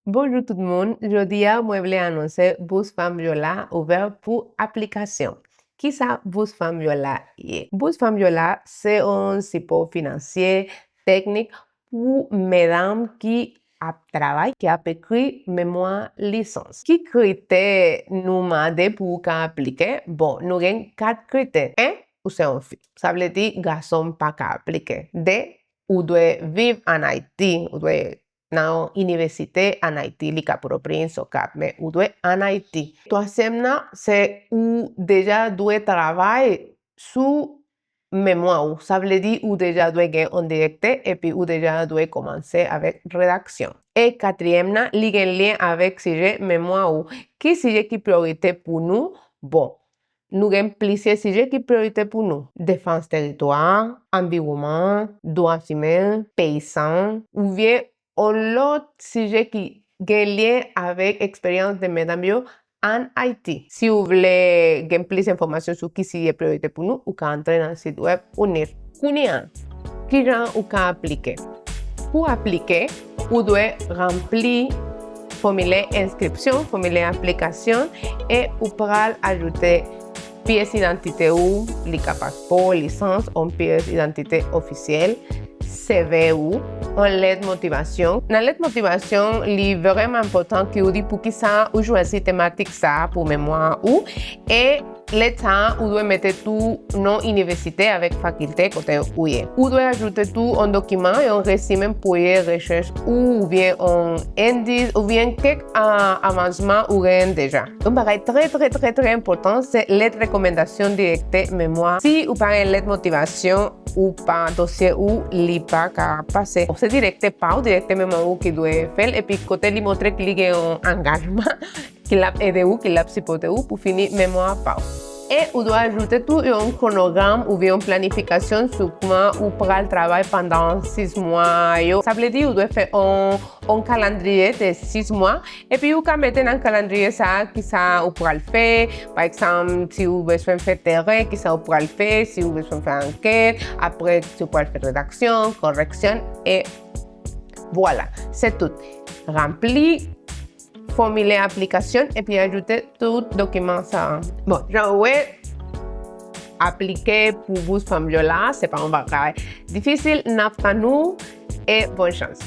Bonjour tout le monde, aujourd'hui je voulais annoncer Bourse Femme Viola ouvert pour application. Qui ça Bourse Femme Viola est? Bourse Femme Viola, c'est un support financier technique pour mesdames qui travaillent, qui a écrit mémoire licence. Qui critères nous demandent pour appliquer? Bon, nous avons 4 critères. 1, ou c'est un fille. Ça veut dire garçon pas qu'à appliquer. 2, ou doit vivre en Haïti, ou doit dans l'université en Haïti, li ka propre so cap, mais ou doit en Haïti. Troisième, c'est ou déjà doit travailler sous mémoire. Ça veut dire ou déjà doit gagner un directeur et puis ou déjà doit commencer avec rédaction. Et quatrième, li gen lien avec sujet mémoire. Qui sujet qui priorité pour nous? Bon, nous avons plusieurs sujets qui priorité pour nous. Défense territoire, environnement, droits humains, paysans, ou bien un autre sujet qui a lien avec l'expérience de mesdames en Haïti. Si vous voulez avoir plus d'informations sur qui est priorité pour nous, vous pouvez entrer dans le site web UNIR. Qui genre vous pouvez appliquer? Pour appliquer, vous devez remplir formulaire inscription, formulaire application et vous pouvez ajouter pièce d'identité ou les passeport, licence, une pièce d'identité officielle, CV ou une lettre de motivation. Dans la lettre de motivation, il est vraiment important que vous dites pour qui ça ou choisir thématique ça pour mémoire ou et l'état vous devez mettre tout non université avec faculté côté où est. Vous devez ajouter tout un document et un résumé pour recherche ou bien un indice ou bien quelques avancements ou rien déjà. Un bagage très important c'est lettre recommandation directe mémoire. Si vous parlez de lettre motivation ou pas dossier ou li pas qu'à passer. C'est direct pas ou direct mémoire qui doit faire et puis côté li montrer qu'il y a un engagement qui l'a aidé ou qui l'a supporté ou pour finir mémoire pas. Et on doit ajouter tout un chronogramme ou bien une planification sur comment on pourra travailler pendant 6 mois. Ça veut dire qu'on doit faire un calendrier de 6 mois et puis on peut mettre dans le calendrier ça qui ça on pourra le faire. Par exemple, si vous avez besoin de faire terrain, qui ça on pourra le faire. Si vous avez besoin de faire enquête, après tu pourras faire rédaction, correction et voilà, c'est tout. Rempli formulaire application et puis ajouter tout document ça. Bon, genre ouais, appliquer pour Bourse Femme Viola, c'est pas un bagage difficile, n'a pas nous et bonne chance.